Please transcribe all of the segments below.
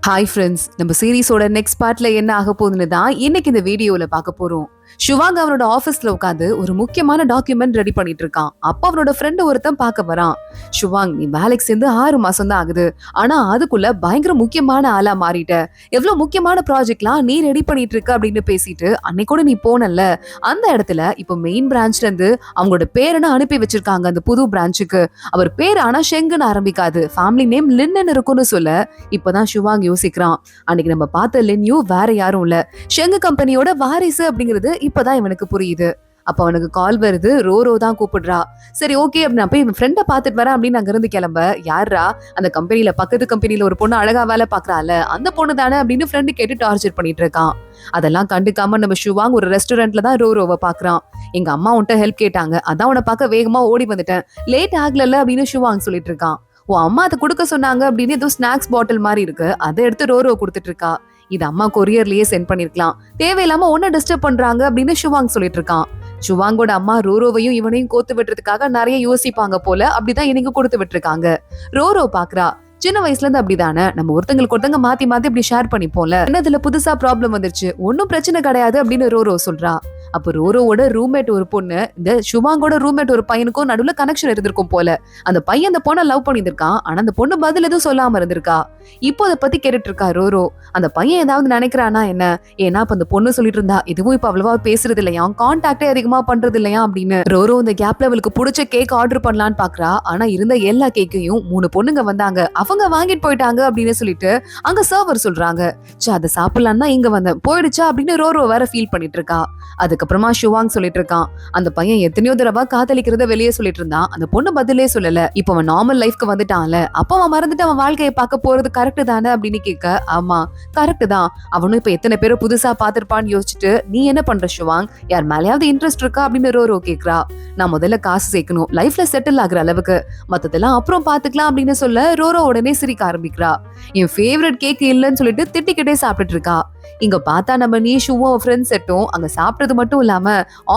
Hi friends, நம்ம சீரிஸோட next பார்ட்ல என்ன ஆக போகுதுன்னு தான் இன்னைக்கு இந்த வீடியோல பார்க்க போறோம். ஷிவாங் அவனோட ஆபீஸ்ல உட்காந்து ஒரு முக்கியமான டாக்குமெண்ட் ரெடி பண்ணிட்டு இருக்கான். அப்ப அவனோட ஃப்ரெண்ட் ஒருத்தன் பார்க்க வரான். ஷிவாங், நீ வேலைக்கு சேர்ந்து 6 மாசம் தான் ஆகுது, ஆனா அதுக்குள்ள பயங்கர முக்கியமான ஆளா மாறிட்ட. எவ்வளவு முக்கியமான ப்ராஜெக்ட்லாம் நீ ரெடி பண்ணிட்டு இருக்க அப்படின்னு பேசிட்டு அன்னைக்கு கூட நீ போனல, அந்த இடத்துல இப்ப மெயின் பிரான்ச்ல இருந்து அவங்களோட பேரனை அனுப்பி வச்சிருக்காங்க அந்த புது பிரான்ச்சுக்கு. அவர் பேர் ஆனா ஷெங்குன்னு ஆரம்பிக்காது, ஃபேமிலி நேம் லின்னு இருக்கும்னு சொல்ல இப்பதான் ஷிவாங் யோசிக்கிறான். அன்னைக்கு நம்ம பார்த்த லின்யூ வேற யாரும் இல்ல, ஷெங்கு கம்பெனியோட வாரிசு அப்படிங்கிறது இப்பதான் இவனுக்கு புரியுது. அப்ப அவனுக்கு கால் வருது, ரோரோ தான் கூப்பிடுறா. சரி ஓகே அப்படின்னு போய் இவன் ஃப்ரெண்ட பாத்துட்டு வரேன் அப்படின்னு அங்க இருந்து கிளம்ப, யாரா அந்த கம்பெனில பக்கத்து கம்பெனில ஒரு பொண்ணு அழகா வேலை பாக்குறாள், அந்த பொண்ணு தானே அப்படின்னு ஃப்ரெண்டு கேட்டு டார்ச்சர் பண்ணிட்டு இருக்கான். அதெல்லாம் கண்டுக்காம நம்ம ஷிவாங் ஒரு ரெஸ்டாரண்ட்ல தான் ரோரோவை பாக்குறான். எங்க அம்மா உன்ட்ட ஹெல்ப் கேட்டாங்க, அதான் உன்னை பார்க்க வேகமா ஓடி வந்துட்டேன், லேட் ஆகல அப்படின்னு ஷிவாங் சொல்லிட்டு இருக்கான். உன் அம்மா அதை கொடுக்க சொன்னாங்க அப்படின்னு ஏதோ ஸ்நாக்ஸ் பாட்டில் மாதிரி இருக்கு, அதை எடுத்து ரோரோ கொடுத்துட்டு இருக்கா. இது அம்மா கொரியர்லயே சென்ட் பண்ணிருக்கலாம், தேவையில்லாம ஒன்ன டிஸ்டர்ப் பண்றாங்க அப்படின்னு ஷிவாங் சொல்லிட்டு இருக்கான். ஷிவாங்கோட அம்மா ரோரோவையும் இவனையும் கோத்து விட்டுறதுக்காக நிறைய யோசிப்பாங்க போல, அப்படிதான் எனக்கு கொடுத்து விட்டுருக்காங்க. ரோரோ பாக்குறா, சின்ன வயசுல இருந்து அப்படிதானே, நம்ம ஒருத்தங்களுக்கு ஒருத்தங்க மாத்தி மாத்தி இப்படி ஷேர் பண்ணிப்போம்ல, என்னதுல புதுசா ப்ராப்ளம் வந்துருச்சு, ஒன்னும் பிரச்சனை கிடையாது அப்படின்னு ரோரோ சொல்றா. அப்ப ரோரோவோட ரூம்மேட் ஒரு பொண்ணு, இந்த ஷிவாங்கோட ரூம்மேட் ஒரு பையனுக்கும் நடுவுல கனெக்ஷன் இருந்திருக்கும் போல. அந்த பையன் அந்த பொண்ணை லவ் பண்ணியிருக்கான், ஆனா அந்த பொண்ணு பதில் எதுவும் சொல்லாம இருந்திருக்கா. இப்போ அதை பத்தி கேட்டுட்டு இருக்கா ரோரோ. அந்த பையன் ஏதாவது நினைக்கிறானா என்ன, ஏன்னா இப்ப அந்த பொண்ணு சொல்லிட்டு இருந்தா இதுவும் இப்ப அவ்வளவா பேசுறது இல்லையா, கான்டாக்டே அதிகமா பண்றது இல்லையா அப்படின்னு. ரோரோ இந்த கேப்ல அவளுக்கு பிடிச்ச கேக் ஆர்டர் பண்ணலான்னு பாக்குறா. ஆனா இருந்த எல்லா கேக்கையும் 3 பொண்ணுங்க வந்தாங்க, அவங்க வாங்கிட்டு போயிட்டாங்க அப்படின்னு சொல்லிட்டு அங்க சர்வர் சொல்றாங்க. அதை சாப்பிடலான்னா இங்க வந்தேன், போயிடுச்சா அப்படின்னு ரோரோ வேற ஃபீல் பண்ணிட்டு இருக்கா. அதுக்கப்புறமா ஷிவாங் சொல்லிட்டு இருக்கான், அந்த பையன் எத்தனையோ தடவை காதலிக்கிறத வெளியே சொல்லிட்டு இருந்தான், அந்த பொண்ணு பதிலே சொல்லல, இப்ப அவன் நார்மல் லைஃப்க்கு வந்துட்டான்ல, அப்ப அவன் மறந்துட்டு அவன் வாழ்க்கையை பார்க்க போறது கரெக்ட் தானே அப்படின்னு கேட்க, ஆமா கரெக்ட் தான், அவனும் இப்ப எத்தனை பேரை புதுசா பாத்திருப்பான்னு யோசிச்சுட்டு நீ என்ன பண்ற ஷிவாங், யார் மேலேயாவது இன்ட்ரெஸ்ட் இருக்கா அப்படின்னு ரோரோ கேக்குறா. நான் முதல்ல காசு சேர்க்கணும், லைஃப்ல செட்டில் ஆகுற அளவுக்கு, மத்ததெல்லாம் அப்புறம் பாத்துக்கலாம் அப்படின்னு சொல்ல ரோரோ உடனே சிரிக்க ஆரம்பிக்கிறா. என் ஃபேவரட் கேக் இல்லைன்னு சொல்லிட்டு திட்டிக்கிட்டே சாப்பிட்டுட்டு இருக்கா. இங்க பார்த்தா நம்ம நீஷுவும் ஃப்ரெண்ட்ஸ் செட்டும் அங்க சாப்பிட்டது மட்டும் இல்லாம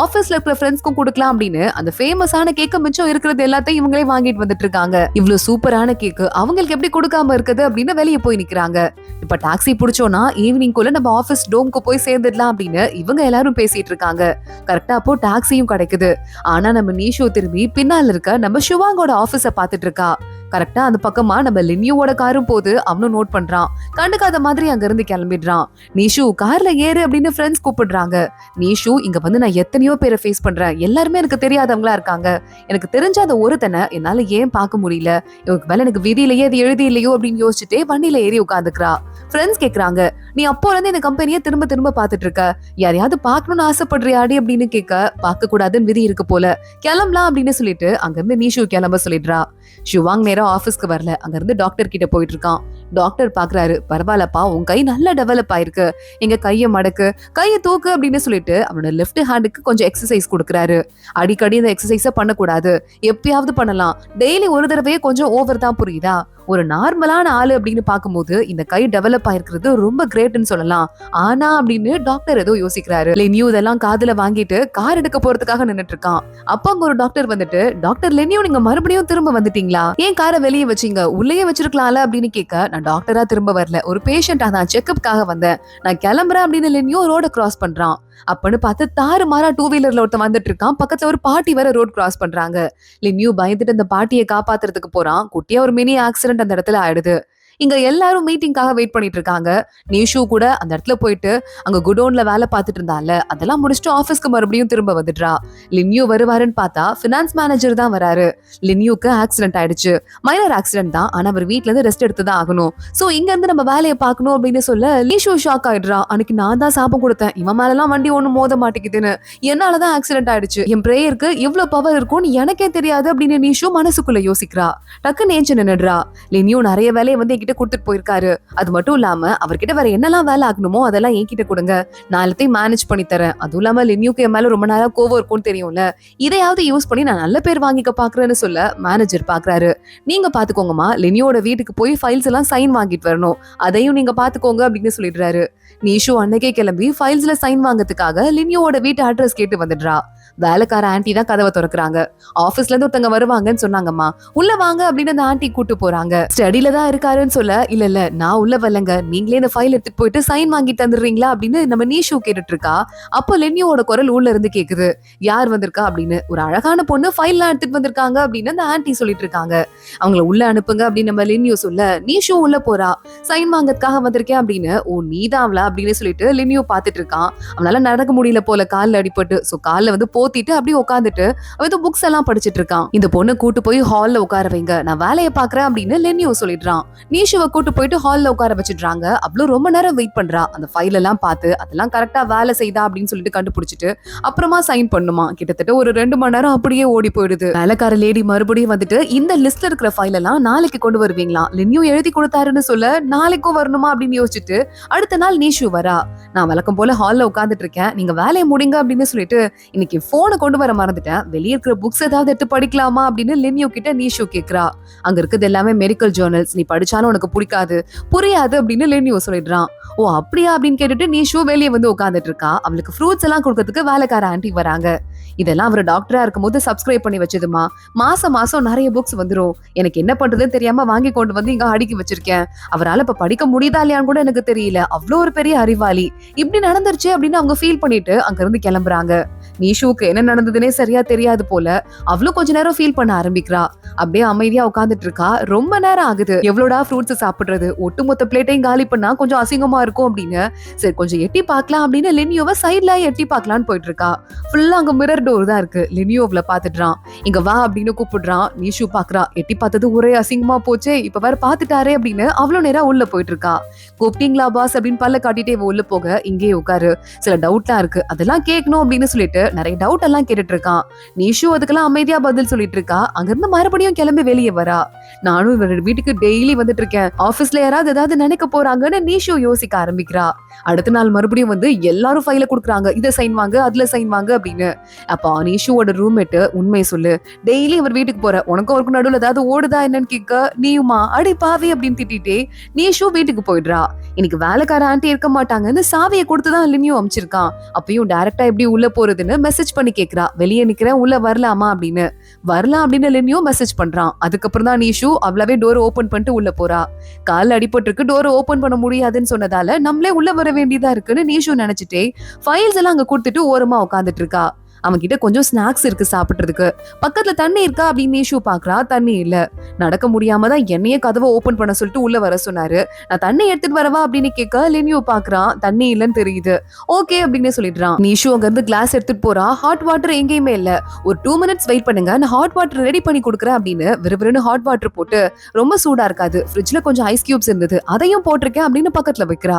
ஆபீஸ்ல இருக்கிற ஃப்ரெண்ட்ஸ்க்கும் கொடுக்கலாம் அப்படின்னு அந்த ஃபேமஸான கேக்க மிச்சம் இருக்கிறது எல்லாத்தையும் இவங்களே வாங்கிட்டு வந்துட்டு இருக்காங்க. இவ்வளவு சூப்பரான கேக்கு அவங்களுக்கு எப்படி கொடுக்காம இருக்குது அப்படின்னு வெளியே போய் நிக்கிறாங்க. இப்ப டாக்ஸி பிடிச்சோம்னா ஈவினிங் குள்ள நம்ம ஆபீஸ் டோம்க்கு போய் சேர்ந்துடலாம் அப்படின்னு இவங்க எல்லாரும் பேசிட்டு இருக்காங்க. கரெக்டா அப்போ டாக்ஸியும் கிடைக்குது. ஆனா நம்ம நீஷு திரும்பி பின்னால இருக்க நம்ம ஷிவாங்கோட ஆபீஸ பாத்துட்டு இருக்கா. கரெக்டா அந்த பக்கமா நம்ம லின்யூவோட காரும் போது அவனும் நோட் பண்றான். கண்டுக்காத மாதிரி அங்க இருந்து கிளம்பிடுறான். நீஷு கார்ல ஏறு அப்படின்னு ஃப்ரெண்ட்ஸ் கூப்பிடுறாங்க. நீஷு, இங்க வந்து நான் எத்தனையோ பேரை ஃபேஸ் பண்றேன், எல்லாருமே எனக்கு தெரியாதவங்களா இருக்காங்க, எனக்கு தெரிஞ்ச அந்த ஒருத்தனை என்னால ஏன் பார்க்க முடியல, இவருக்கு மேல எனக்கு விதியிலேயே அது எழுதி இல்லையோ அப்படின்னு யோசிச்சுட்டே வண்டியில ஏறி உட்காந்துக்கிறா. ஃப்ரெண்ட்ஸ் கேக்குறாங்க, நீ அப்போ இருந்து இந்த கம்பெனியை திரும்ப திரும்ப பாத்துட்டு இருக்க, யாரையாவது பாக்கணும்னு ஆசைப்படுறியாடி அப்படின்னு கேட்க, பார்க்க கூடாதுன்னு விதி இருக்கு போல, கிளம்பலாம் அப்படின்னு சொல்லிட்டு அங்க இருந்து நீஷு கிளம்ப சொல்லிடுறா. ஷிவாங் நேரம் ஆபீஸ்க்கு வரல, அங்க இருந்து டாக்டர் கிட்ட போயிட்டு இருக்கான். டாக்டர் பாக்குறாரு, பரவாயில்லப்பா உன் கை நல்லா டெவலப் ஆயிருக்கு, எங்க கைய மடக்கு, கைய தூக்கு அப்படின்னு சொல்லிட்டு அவனோட லெஃப்ட் ஹேண்டுக்கு கொஞ்சம் எக்ஸசைஸ் கொடுக்குறாரு. அடிக்கடி இந்த எக்ஸசைஸ பண்ணக்கூடாது, எப்பயாவது பண்ணலாம், டெய்லி ஒரு தடவையே கொஞ்சம் ஓவர் தான், புரியுதா, ஒரு நார்மலான ஆளு அப்படின்னு பாக்கும்போது இந்த கை டெவலப் ஆயிருக்கிறது ரொம்ப கிரேட்னு சொல்லலாம். ஆனா அப்படின்னு டாக்டர் ஏதோ யோசிக்கிறாரு. லெனியூ இதெல்லாம் காதுல வாங்கிட்டு கார் எடுக்க போறதுக்காக நின்னுட்டு இருக்கான். அப்ப அங்க ஒரு டாக்டர் வந்துட்டு, டாக்டர் லெனியூ நீங்க மறுபடியும் திரும்ப வந்துட்டீங்களா, ஏன் காரை வெளியே வச்சீங்க, உள்ளேயே வச்சிருக்கலாம்ல அப்படின்னு கேட்க, நான் டாக்டரா திரும்ப வரல, ஒரு பேஷண்டா தான் செக்அப்காக வந்தேன், நான் கிளம்புறேன் அப்படின்னு லெனியூ ரோட கிராஸ் பண்றான். அப்பன்னு பார்த்து தாறு மாறா 2 வீலர்ல ஒருத்தன் வந்துட்டு இருக்கான். பக்கத்துல ஒரு பாட்டி வேற ரோட் கிராஸ் பண்றாங்க. லின்யூ பயந்துட்டு அந்த பாட்டியை காப்பாத்துறதுக்கு போறான். குட்டியா ஒரு மினி ஆக்சிடென்ட் அந்த இடத்துல ஆயிடுது. இங்க எல்லாரும் மீட்டிங்காக வெயிட் பண்ணிட்டு இருக்காங்க. நீஷு கூட அந்த இடத்துல போயிட்டு அங்க குடோன்ல வேலை பார்த்துட்டு இருந்தால, அதெல்லாம் முடிச்சுட்டு ஆபீஸ்க்கு மறுபடியும் திரும்ப வந்துடுறா. லின்யூ வருவாருன்னு பார்த்தா பினான்ஸ் மேனேஜர் தான் வராரு. லின்யூக்கு ஆக்சிடென்ட் ஆயிடுச்சு, மைனர் ஆக்சிடென்ட் தான், ஆனா அவர் வீட்ல இருந்து ரெஸ்ட் எடுத்து தான் ஆகணும், சோ இங்க இருந்து நம்ம வேலையை பார்க்கணும் அப்படின்னு சொல்ல நீஷு ஷாக் ஆயிடுறா. அன்னைக்கு நான் தான் சாபம் கொடுத்தேன், இவன் மேலாம் வண்டி ஒண்ணு மோத மாட்டேங்குதுன்னு, என்னாலதான் ஆக்சிடென்ட் ஆயிடுச்சு, என் பிரேயருக்கு இவ்வளவு பவர் இருக்கும்னு எனக்கே தெரியாது அப்படின்னு நீஷு மனசுக்குள்ள யோசிக்கிறா. டக்குன்னு ஏஞ்சு நின்னுடுறா. லின்யூ நிறைய வேலையை வந்து என்கிட்ட கொடுத்துட்டு போயிருக்காரு, அது மட்டும் இல்லாம அவர்கிட்ட வேற என்னெல்லாம் வேலை ஆகணுமோ அதெல்லாம் என்கிட்ட கொடுங்க, நான் எல்லாத்தையும் மேனேஜ் பண்ணி தரேன், அதுவும் இல்லாம லின்யூக்கு என் மேல ரொம்ப நேரம் கோவம் இருக்கும்னு தெரியும்ல, இதையாவது யூஸ் பண்ணி நான் நல்ல பேர் வாங்கிக்க பாக்குறேன்னு சொல்ல மேனேஜர் பாக்குறாரு. நீங்க பாத்துக்கோங்கம்மா, லின்யூவோட வீட்டுக்கு போய் ஃபைல்ஸ் எல்லாம் சைன் வாங்கிட்டு வரணும், அதையும் நீங்க பாத்துக்கோங்க அப்படின்னு சொல்லிடுறாரு. நீஷு அன்னைக்கே கிளம்பி ஃபைல்ஸ்ல சைன் வாங்கறதுக்காக லினியோட வீட்டு அட்ரஸ் கேட்டு வந்துடுறா. வேலைக்கார ஆன்டி தான் கதவை திறக்கிறாங்க. ஆபீஸ்ல இருந்து ஒருத்தங்க வருவாங்கன்னு சொன்னாங்கம்மா, உள்ள வாங்க அப்படின்னு அந்த ஆன்டி கூட்டு போறாங்க. ஸ்டடில தான் இருக்காருன்னு சொல்ல, இல்ல நான் உள்ள வரலங்க, நீங்களே இந்த ஃபைல் எடுத்துட்டு போயிட்டு சைன் வாங்கி தந்துடுறீங்களா அப்படின்னு நம்ம நீஷு கேட்டுட்டு இருக்கா. அப்போ லினியோட குரல் உள்ள இருந்து கேக்குது, யார் வந்திருக்கா அப்படின்னு. ஒரு அழகான பொண்ணு ஃபைல்லாம் எடுத்துட்டு வந்திருக்காங்க அப்படின்னு அந்த ஆன்டி சொல்லிட்டு இருக்காங்க. அவங்கள உள்ள அனுப்புங்க அப்படின்னு நம்ம லினியோ சொல்ல, நீஷு உள்ள போறா. சைன் வாங்கறதுக்காக வந்திருக்கேன் அப்படின்னு. ஓ நீதான்ல அப்படின்னு சொல்லிட்டு லினியோ பாத்துட்டு இருக்கான். அவனால நடக்க முடியல போல, கால்ல அடிபட்டு. சோ கால்ல வந்து போத்திட்டு அப்படியே உட்காந்துட்டு அவன் புக்ஸ் எல்லாம் படிச்சிட்டு இருக்கான். இந்த பொண்ணு கூட்டு போய் ஹால்ல உட்கார வைங்க, நான் வேலையை பாக்குறேன் அப்படின்னு லினியோ சொல்லிடுறான். நீஷுவை கூட்டு போயிட்டு ஹால்ல உட்கார வச்சிடுறாங்க. அவ்வளவு ரொம்ப நேரம் வெயிட் பண்றா. அந்த ஃபைல் எல்லாம் பார்த்து அதெல்லாம் கரெக்டா வேலை செய்தா அப்படின்னு சொல்லிட்டு கண்டுபிடிச்சிட்டு அப்புறமா சைன் பண்ணுமா. கிட்டத்தட்ட ஒரு 2 மணி நேரம் அப்படியே ஓடி போயிடுது. வேலைக்கார லேடி மறுபடியும் வந்துட்டு, இந்த லிஸ்ட்ல இருக்கிற ஃபைல் எல்லாம் நாளைக்கு கொண்டு வருவீங்களா, லினியோ எழுதி கொடுத்தாருன்னு சொல்ல, நாளைக்கும் வரணுமா அப்படின்னு யோசிச்சுட்டு அடுத்த நாள் நீஷு வரா. நான் வழக்கம் போல ஹால்ல உட்காந்துட்டு இருக்கேன், நீங்க வேலையை முடிங்க அப்படின்னு சொல்லிட்டு, இன்னைக்கு போனை கொண்டு வர மறந்துட்டேன், வெளியே இருக்கிற புக்ஸ் ஏதாவது எடுத்து படிக்கலாமா அப்படின்னு லினியோ கிட்ட நீஷு கேக்குறா. அங்க இருக்கிறது எல்லாமே மெடிக்கல் ஜர்னல்ஸ், நீ படிச்சாலும் உனக்கு பிடிக்காது புரியாது அப்படின்னு லினியோ சொல்லிடுறான். ஓ அப்படியா அப்படின்னு கேட்டுட்டு நீஷு வெளியே வந்து உட்காந்துட்டு இருக்கா. அவளுக்கு ஃப்ரூட்ஸ் எல்லாம் கொடுக்கறதுக்கு வேலைக்கார ஆன்டி வராங்க. இதெல்லாம் அவர் டாக்டரா இருக்கும்போது சப்ஸ்கிரைப் பண்ணி வச்சதுமா, மாசம் மாசம் நிறைய புக்ஸ் வந்துரும், எனக்கு என்ன பண்றதுன்னு தெரியாம வாங்கி கொண்டு வந்து இங்க அடுக்கி வச்சிருக்கேன், அவரால் இப்ப படிக்க முடியுதா இல்லையான்னு கூட எனக்கு தெரியல, அவ்வளோ ஒரு பெரிய அறிவாளி, இப்படி நடந்துருச்சு அப்படின்னு அவங்க ஃபீல் பண்ணிட்டு அங்க இருந்து கிளம்புறாங்க. நீஷுக்கு என்ன நடந்ததுன்னே சரியா தெரியாது போல. அவளும் கொஞ்ச நேரம் ஃபீல் பண்ண ஆரம்பிக்கிறா. அப்படியே அமைதியா உட்காந்துட்டு இருக்கா. ரொம்ப நேரம் ஆகுது. எவ்வளோடா ஃப்ரூட்ஸ் சாப்பிடுறது, ஒட்டுமொத்த பிளேட்டையும் காலி பண்ணா கொஞ்சம் அசிங்கமா இருக்கும் அப்படின்னு சரி கொஞ்சம் எட்டி பார்க்கலாம் அப்படின்னு லினியோவை சைட்ல எட்டி பார்க்கலான்னு போயிட்டு இருக்கா. ஃபுல்லா அங்க மிரர் டோர் தான் இருக்கு. லினியோவ்ல பாத்துடுறான். இங்க வா அப்படின்னு கூப்பிடுறான். நீஷு பாக்குறா. எட்டி பார்த்தது ஒரே அசிங்கமா போச்சே, இப்ப வேற பாத்துட்டாரே அப்படின்னு அவ்வளவு நேரம் உள்ள போயிட்டு இருக்கா. கூப்பிட்டீங்களா பாஸ் அப்படின்னு பல்ல காட்டிட்டே உள்ள போக, இங்கே உட்காரு, சில டவுட்லாம் இருக்கு, அதெல்லாம் கேட்கணும் அப்படின்னு சொல்லிட்டு நிறைய டவுட் எல்லாம் கேட்டுட்டு இருக்கான். நீஷு அதுக்கெல்லாம் அமைதியா பதில் சொல்லிட்டு இருக்கா. அங்கிருந்து மறுபடியும் கிளம்பி வெளியே வரா. நானும் இவரோட வீட்டுக்கு டெய்லி வந்துட்டு இருக்கேன், ஆபீஸ்ல யாராவது ஏதாவது நினைக்க போறாங்கன்னு நீஷு யோசிக்க ஆரம்பிக்கிறா. அடுத்த நாள் மறுபடியும் வந்து எல்லாரும் ஃபைல குடுக்குறாங்க, இதை சைன் வாங்க அதுல சைன் வாங்க அப்படின்னு. அப்ப நீஷுவோட ரூம்மேட், உண்மையை சொல்லு, டெய்லி அவர் வீட்டுக்கு போற, உனக்கும் அவருக்கு நடுவில் ஏதாவது ஓடுதா என்னன்னு கேட்க, நீயுமா அடி பாவி அப்படின்னு திட்டிட்டே நீஷு வீட்டுக்கு போயிடுறா. இன்னைக்கு வேலைக்கார ஆன்டி இருக்க மாட்டாங்கன்னு சாவியை கொடுத்துதான் லினியோ அமைச்சிருக்கான். அப்பயும் டைரக்டா எப்படி உள்ள போறதுன்னு மெசேஜ் பண்ணி கேக்குறா. வெளியே நிக்கிறேன், உள்ள வரலாமா அப்படின்னு. வரலாம் அப்படின்னு லினியோ மெசேஜ் பண்றான். அதுக்கப்புறம் தான் நீஷு அவ்வளவே டோர் ஓபன் பண்ணிட்டு உள்ள போறா. கால் அடிபட்டிருக்கு, டோர் ஓபன் பண்ண முடியாதுன்னு சொன்னதால நம்மளே உள்ள வர வேண்டியதா இருக்குன்னு நீஷு நினைச்சிட்டே ஃபைல்ஸ் எல்லாம் அங்க கொடுத்துட்டு ஓரமா உட்காந்துட்டு இருக்கா. அவன் கிட்ட கொஞ்சம் ஸ்நாக்ஸ் இருக்கு சாப்பிடுறதுக்கு. பக்கத்துல தண்ணி இருக்கா அப்படின்னு நீஷு பாக்குறா. தண்ணி இல்ல. நடக்க முடியாம தான் என்னையே கதவை ஓபன் பண்ண சொல்லிட்டு உள்ள வர சொன்னாரு, நான் தண்ணி எடுத்துட்டு வரவா அப்படின்னு கேட்க லினியோ பாக்குறான். தண்ணி இல்லன்னு தெரியுது. ஓகே அப்படின்னு சொல்லிடுறான். நீஷு அங்க இருந்து கிளாஸ் எடுத்துட்டு போறா. ஹாட் வாட்டர் எங்கேயுமே இல்ல. ஒரு 2 மினிட்ஸ் வெயிட் பண்ணுங்க, நான் ஹாட் வாட்டர் ரெடி பண்ணி கொடுக்குறேன் அப்படின்னு விறுவிறுன்னு ஹாட் வாட்டர் போட்டு, ரொம்ப சூடா இருக்காது, ஃப்ரிட்ஜ்ல கொஞ்சம் ஐஸ் கியூப்ஸ் இருந்தது, அதையும் போட்டிருக்கேன் அப்படின்னு பக்கத்துல வைக்கிறா.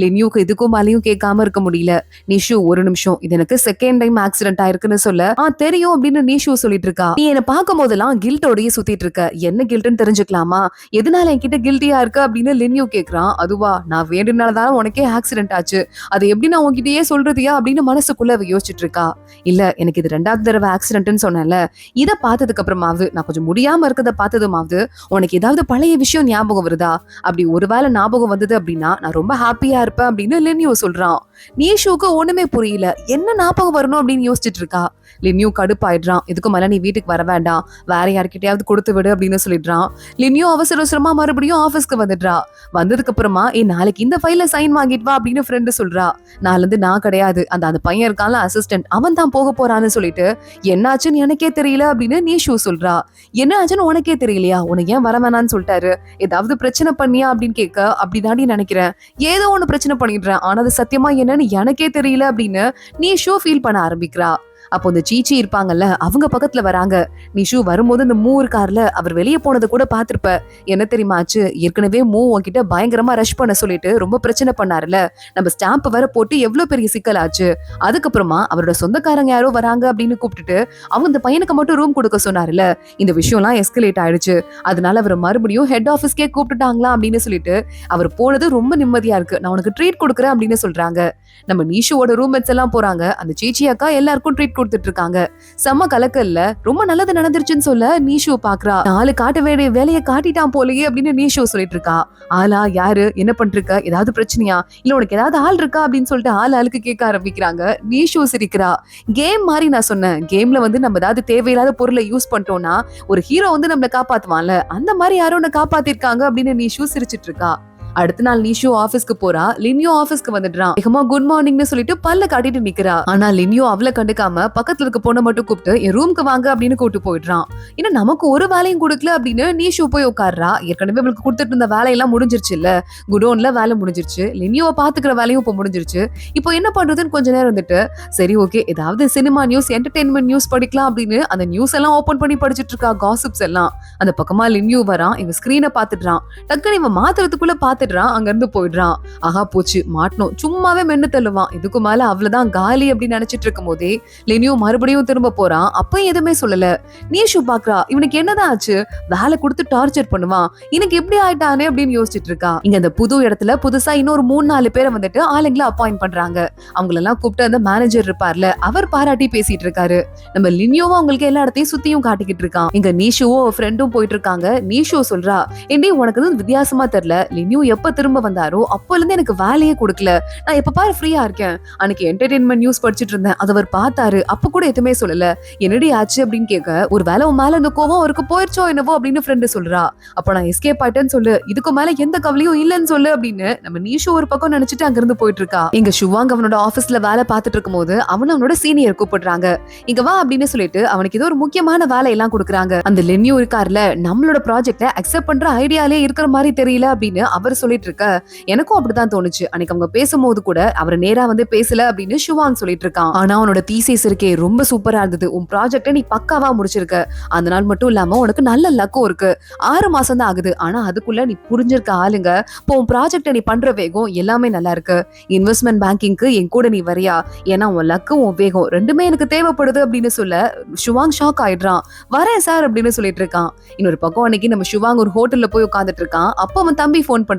லினியோக்கு இதுக்கும் மேலேயும் கேட்காம இருக்க முடியல. நீஷு ஒரு நிமிஷம், இது எனக்கு செகண்ட் டைம் ஆக்சிடென்ட் இருக்குன்னு சொல்ல, தெரியும் அப்படின்னு நீஷு சொல்லிட்டு இருக்கா. நீ என்ன பார்க்கும் போதெல்லாம் கில்ட்டோடயே சுத்திட்டு இருக்க, என்ன கில்ட்னு தெரிஞ்சுக்கலாமா, எதனால என்கிட்ட கில்ட்டியா இருக்க அப்படின்னு லினியோ கேக்குறான். அதுவா, நான் வேண்டுனாலதான் உனக்கே ஆக்சிடென்ட் ஆச்சு, அது எப்படி நான் உன்கிட்டயே சொல்றதியா அப்படின்னு மனசுக்குள்ள யோசிச்சுட்டு இருக்கா. இல்ல எனக்கு இது 2வது தடவை ஆக்சிடென்ட்னு சொன்னேன்ல, இதை பார்த்ததுக்கு அப்புறமாவது, நான் கொஞ்சம் முடியாம இருக்கத பார்த்ததுமாவது உனக்கு ஏதாவது பழைய விஷயம் ஞாபகம் வருதா, அப்படி ஒருவேளை ஞாபகம் வந்தது அப்படின்னா நான் ரொம்ப ஹாப்பியா இருப்பேன் அப்படின்னு லினியோ சொல்றான். நீஷுக்கு ஒண்ணுமே புரியல, என்ன ஞாபகம் வரணும் அப்படின்னு யோசிச்சுட்டு இருக்கா. லினியோ கடுப்பாயிடுறான். இதுக்கு மேல நீ வீட்டுக்கு வர வேண்டாம், வேற யார்கிட்டயாவது கொடுத்து விடு அப்படின்னு சொல்லிடுறான். லினியோ அவசர அவசரமா மறுபடியும் ஆபீஸ்க்கு வந்துடுறா. வந்ததுக்கு அப்புறமா நாளைக்கு இந்த ஃபைல சைன் வாங்கிட்டு வா அப்படின்னு ஃப்ரெண்டு சொல்றா. நால இருந்து நான் கிடையாது, அந்த பையன் இருக்கான்ல அசிஸ்டன்ட், அவன் தான் போக போறான்னு சொல்லிட்டு, என்னாச்சுன்னு எனக்கே தெரியல அப்படின்னு நீஷு சொல்றா. என்ன ஆச்சுன்னு உனக்கே தெரியலையா, உனக்கு ஏன் வர வேணான்னு சொல்லிட்டாரு, ஏதாவது பிரச்சனை பண்ணியா அப்படின்னு கேட்க, அப்படிதாண்டி நினைக்கிறேன், ஏதோ ஒண்ணு பிரச்சனை பண்ணிடுறேன், ஆனா அது சத்தியமா என்னன்னு எனக்கே தெரியல அப்படின்னு நீஷு ஃபீல் பண்ண ஆரம்பிக்கிறா. அப்போ இந்த சீச்சி இருப்பாங்கல்ல, அவங்க பக்கத்துல வராங்க. நிஷு வரும்போது இந்த மூ இருக்கார்ல, அவர் வெளியே போனதை கூட பாத்திருப்ப, என்ன தெரியுமாச்சு, ஏற்கனவே மூ உன்கிட்ட பயங்கரமா ரஷ் பண்ண சொல்லிட்டு ரொம்ப பிரச்சனை பண்ணாருல, நம்ம ஸ்டாம்ப் வர போட்டு எவ்வளவு பெரிய சிக்கல் ஆச்சு. அதுக்கப்புறமா அவரோட சொந்தக்காரங்க யாரோ வராங்க அப்படின்னு கூப்பிட்டுட்டு அவங்க இந்த பையனுக்கு மட்டும் ரூம் கொடுக்க சொன்னாருல, இந்த விஷயம் எல்லாம் எஸ்கலேட் ஆயிடுச்சு, அதனால அவர் மறுபடியும் ஹெட் ஆபீஸ்க்கே கூப்பிட்டுட்டாங்களா அப்படின்னு சொல்லிட்டு அவர் போனது ரொம்ப நிம்மதியா இருக்கு, நான் உனக்கு ட்ரீட் கொடுக்குறேன் அப்படின்னு சொல்றாங்க. நம்ம நீஷுவோட ரூம்மேட்ஸ் எல்லாம் போறாங்க. அந்த சீச்சி அக்கா எல்லாருக்கும் ட்ரீட் கொடுத்துட்டு இருக்காங்க. செம்ம கலக்கல்ல ரொம்ப நல்லது நடந்துருச்சுன்னு சொல்ல நீஷு பாக்குறா. 4 காட்ட வேண்டிய வேலையை காட்டிட்டான் போலயே அப்படின்னு நீஷு சொல்லிட்டு இருக்கா. ஆளா யாரு என்ன பண்றிருக்க, ஏதாவது பிரச்சனையா, இல்ல உனக்கு ஏதாவது ஆள் இருக்கா அப்படின்னு சொல்லிட்டு ஆளுக்கு கேட்க ஆரம்பிக்கிறாங்க. நீஷு சிரிக்கிறா. கேம் மாதிரி நான் சொன்னேன், கேம்ல வந்து நம்ம ஏதாவது தேவையில்லாத பொருளை யூஸ் பண்ணிட்டோம்னா ஒரு ஹீரோ வந்து நம்மளை காப்பாத்துவான்ல, அந்த மாதிரி யாரோ ஒன்னு காப்பாத்திருக்காங்க அப்படின்னு நீஷு சிரிச்சிட்டு இருக்கா. அடுத்த நாள் நிஷு ஆபீஸ்க்கு போறா. லின்யோ ஆபீஸ்க்கு வந்துடுறான். வேகமா குட் மார்னிங்னு சொல்லிட்டு பல்ல காட்டிட்டு நிக்கிறா. ஆனா லின்யோ அவளை கண்டுக்காம பக்கத்துல இருக்க பொண்ணை மட்டும் கூப்பிட்டு என் ரூம்க்கு வாங்க அப்படின்னு கூப்பிட்டு போயிடுறான். ஏன்னா நமக்கு ஒரு வேலையும் கொடுக்கல அப்படின்னு நீஷு போய் உட்கார்றா. ஏற்கனவே அவளுக்கு கொடுத்துட்டு இருந்த வேலையெல்லாம் முடிஞ்சிருச்சு இல்ல, குடோன்ல வேலை முடிஞ்சிருச்சு, லின்யோவை பாத்துக்கிற வேலையும் இப்ப முடிஞ்சிருச்சு. இப்போ என்ன பண்றதுன்னு கொஞ்ச நேரம் வந்துட்டு சரி ஓகே ஏதாவது சினிமா நியூஸ் என்டர்டெயின்மெண்ட் நியூஸ் படிக்கலாம் அப்படின்னு அந்த நியூஸ் எல்லாம் ஓபன் பண்ணி படிச்சிட்டு இருக்கா, காசிப்ஸ் எல்லாம். அந்த பக்கமா லின்யோ வரான். இவன் ஸ்கிரீனை பாத்துடுறான். டக்குனு இவன் மாத்துறதுக்குள்ள பாத்துடுறான். அங்க இருந்து போயிடுறான். ஆஹா போச்சு மாட்டணும், சும்மாவே மென்னு தள்ளுவான். இதுக்கு மேல அவ்வளவுதான் காலி அப்படின்னு நினைச்சிட்டு இருக்கும் போதே லினியோ மறுபடியும் திரும்ப போறான். அப்ப எதுவுமே சொல்லல. நீஷு பாக்குறா, இவனுக்கு என்னதான் ஆச்சு, வேலை கொடுத்து டார்ச்சர் பண்ணுவான், எனக்கு எப்படி ஆயிட்டானே அப்படின்னு யோசிச்சுட்டு இருக்கா. இங்க அந்த புது இடத்துல புதுசா இன்னொரு 3-4 பேரை வந்துட்டு ஆளுங்களை அப்பாயிண்ட் பண்றாங்க. அவங்களெல்லாம் கூப்பிட்டு அந்த மேனேஜர் இருப்பார்ல, அவர் பாராட்டி பேசிட்டு இருக்காரு. நம்ம லினியோவும் அவங்களுக்கு எல்லா இடத்தையும் சுத்தியும் காட்டிக்கிட்டு இருக்கான். இங்க நீஷுவும் ஃப்ரெண்டும் போயிட்டு இருக்காங்க. நீஷு சொல்றா, ஏண்டி உனக்கு எதுவும் வித்தியாசமா தெரியல, லினியோ எப்ப திரும்ப வந்தாரோ அப்பல இருந்து எனக்கு வேலையே கொடுக்கல, நான் எப்ப பாரு ஃப்ரீயா இருக்கேன், அன்னைக்கு என்டர்டெயின்மெண்ட் நியூஸ் படிச்சிட்டு இருந்தேன், அது அவர் பார்த்தாரு, அப்ப கூட எதுவுமே சொல்லல, என்னடி ஆச்சு அப்படின்னு கேட்க, ஒரு வேலை உன் மேல இந்த கோவம் அவருக்கு போயிடுச்சோ என்னவோ அப்படின்னு ஃப்ரெண்டு சொல்றா. அப்ப நான் எஸ்கேப் ஆயிட்டேன்னு சொல்லு, இதுக்கு மேல எந்த கவலையும் இல்லன்னு சொல்லு அப்படின்னு நம்ம நீஷு ஒரு பக்கம் நினைச்சிட்டு அங்கிருந்து போயிட்டு இருக்கா. இங்க ஷுவாங் அவனோட ஆபீஸ்ல வேலை பார்த்துட்டு இருக்கும் போது அவனோட சீனியர் கூப்பிடுறாங்க. இங்க வா அப்படின்னு சொல்லிட்டு அவனுக்கு ஏதோ ஒரு முக்கியமான வேலை எல்லாம் கொடுக்குறாங்க. அந்த லென்யூ இருக்கார்ல, நம்மளோட ப்ராஜெக்ட அக்செப்ட் பண்ற ஐடியாலே இருக்கிற மாதிரி தெரியல அப்படின்னு அவர் சொல்லிட்டு இருக்க. எனக்கும் அப்படிதான் தோணுச்சு. அன்னைக்கு அவங்க பேசும்போது கூட அவர் நேரா வந்து பேசல அப்படின்னு ஷுவாங் சொல்லிட்டு இருக்கான். ஆனா அவனோட தீசிஸ் இருக்கே ரொம்ப சூப்பரா இருந்தது, உன் ப்ராஜெக்ட நீ பக்காவா முடிச்சிருக்க, அந்த நாள் மட்டும் இல்லாம உனக்கு நல்ல லக்கும் இருக்கு, 6 மாசம் தான் ஆகுது, ஆனா அதுக்குள்ள நீ புரிஞ்சிருக்க ஆளுங்க, இப்போ உன் ப்ராஜெக்ட நீ பண்ற வேகம் எல்லாமே நல்லா இருக்கு, இன்வெஸ்ட்மெண்ட் பேங்கிங்க்கு என் கூட நீ வரியா, ஏன்னா உன் லக்கு உன் வேகம் ரெண்டுமே எனக்கு தேவைப்படுது அப்படின்னு சொல்ல ஷுவாங் ஷாக் ஆயிடுறான். வரேன் சார் அப்படின்னு சொல்லிட்டு இருக்கான். இன்னொரு பக்கம் அன்னைக்கு நம்ம ஷுவாங் ஒரு ஹோட்டல்ல போய் உட்காந்துட்டு இருக்கான். அப்ப அவன் தம்பி போன் பண்றான்.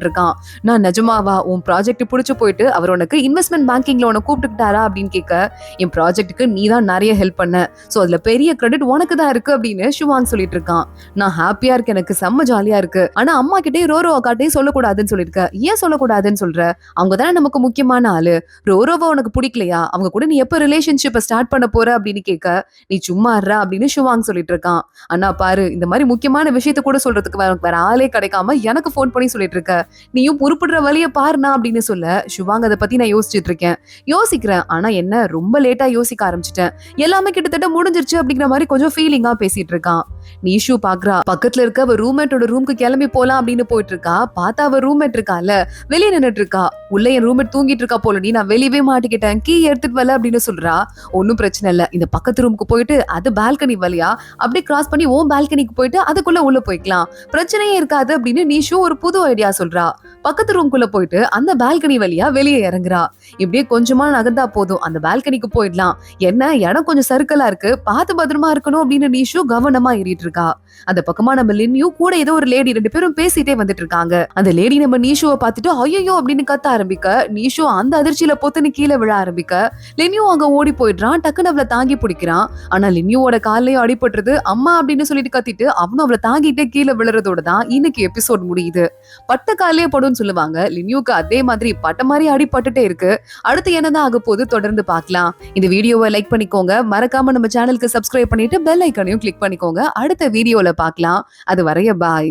நான் நிஜமாவா, உன் ப்ராஜெக்ட் புடிச்சு போயிட்டு அவர் உனக்கு இன்வெஸ்ட்மெண்ட் பேங்கிங்ல உனக்கு கூப்பிட்டுட்டாரா அப்படின்னு கேட்க, என் ப்ராஜெக்ட்டுக்கு நீ தான் நிறைய ஹெல்ப் பண்ண, சோ அதுல பெரிய கிரெடிட் உனக்கு தான் இருக்கு அப்படின்னு ஷுவாங் சொல்லிட்டு இருக்கான். நான் ஹாப்பியா இருக்கு, எனக்கு செம்ம ஜாலியா இருக்கு, ஆனா அம்மா கிட்டே ரோரோ அக்காட்டையும் சொல்லக்கூடாதுன்னு சொல்லிருக்க, ஏன் சொல்லக்கூடாதுன்னு சொல்ற, அவங்க தானே நமக்கு முக்கியமான ஆளு, ரோரோவை உனக்கு பிடிக்கலையா, அவங்க கூட நீ எப்ப ரிலேஷன்ஷிப்பை ஸ்டார்ட் பண்ண போற அப்படின்னு கேட்க, நீ சும்மா இருறா அப்படின்னு ஷுவாங் சொல்லிட்டு இருக்கான். அண்ணா பாரு, இந்த மாதிரி முக்கியமான விஷயத்த கூட சொல்றதுக்கு வேற ஆளே கிடைக்காம எனக்கு போன் பண்ணி சொல்லிட்டு இருக்க, நீயும் உருப்படுற வழிய பாருனா அப்படின்னு சொல்ல ஷுவாங் அதை பத்தி நான் யோசிச்சுட்டு இருக்கேன், யோசிக்கிறேன், ஆனா என்ன ரொம்ப லேட்டா யோசிக்க ஆரம்பிச்சிட்டேன், எல்லாமே கிட்டத்தட்ட முடிஞ்சிருச்சு அப்படிங்கிற மாதிரி கொஞ்சம் ஃபீலிங்கா பேசிட்டு இருக்கான். நீஷு பாக்குறா, பக்கத்துல இருக்க அவ ரூம்மேட்டோட ரூம்க்கு கிளம்பி போலாம் அப்படின்னு போயிட்டு இருக்கா. பார்த்தா அவ ரூம்மேட் இருக்கால வெளியே நின்னுட்டு இருக்கா. உள்ள என் ரூம்மேட் தூங்கிட்டு இருக்கா போலடி, நான் வெளியவே மாட்டிக்கிட்டேன், கீ எடுத்துட்டு வரல அப்படின்னு சொல்றா. ஒன்னும் பிரச்சனை இல்ல, இந்த பக்கத்து ரூமுக்கு போயிட்டு அது பால்கனி வழியா அப்படியே கிராஸ் பண்ணி ஓன் பால்கனிக்கு போயிட்டு அதுக்குள்ள உள்ள போய்க்கலாம், பிரச்சனையே இருக்காது அப்படின்னு நீஷு ஒரு புது ஐடியா சொல்றா. பக்கத்து ரூம்குள்ள போயிட்டு அந்த பால்கனி வழியா வெளியே இறங்குறா. இப்படியே கொஞ்சமா நகர்ந்தா போதும், அந்த பால்கனிக்கு போயிடலாம், என்ன இடம் கொஞ்சம் சர்க்கிளா இருக்கு, பார்த்து பத்திரமா இருக்கணும் அப்படின்னு நீஷு கவனமா ஏறிட்டு இருக்கா. அந்த பக்கமா நம்ம லின்யூ கூட ஏதோ ஒரு லேடி 2 பேரும் பேசிட்டே வந்துட்டு இருக்காங்க. அந்த லேடி நம்ம நீஷுவை பார்த்துட்டு ஐயோ அப்படின்னு கத்த ஆரம்பிக்க, நீஷு அந்த அதிர்ச்சியில பொத்துன்னு கீழே விழ ஆரம்பிக்க, லின்யூ அங்க ஓடி போயிடுறான். டக்குன்னு அவளை தாங்கி பிடிக்கிறான். ஆனா லின்யூவோட காலையும் அடிபட்டுறது. அம்மா அப்படின்னு சொல்லிட்டு கத்திட்டு அவனும் அவளை தாங்கிட்டே கீழே விழுறதோட தான் இன்னைக்கு எபிசோட் முடியுது. பட்ட காலையே படும்னு சொல்லுவாங்க, லின்யூக்கு அதே மாதிரி பட்ட மாதிரி அடிபட்டுட்டே இருக்கு. அடுத்து என்னதான் ஆக போது தொடர்ந்து பார்க்கலாம். இந்த வீடியோவை லைக் பண்ணிக்கோங்க, மறக்காம நம்ம சேனலுக்கு சப்ஸ்கிரைப் பண்ணிட்டு பெல் ஐக்கானையும் கிளிக் பண்ணிக்கோங்க. அடுத்த வீடியோல பார்க்கலாம். அது வரைய பாய்.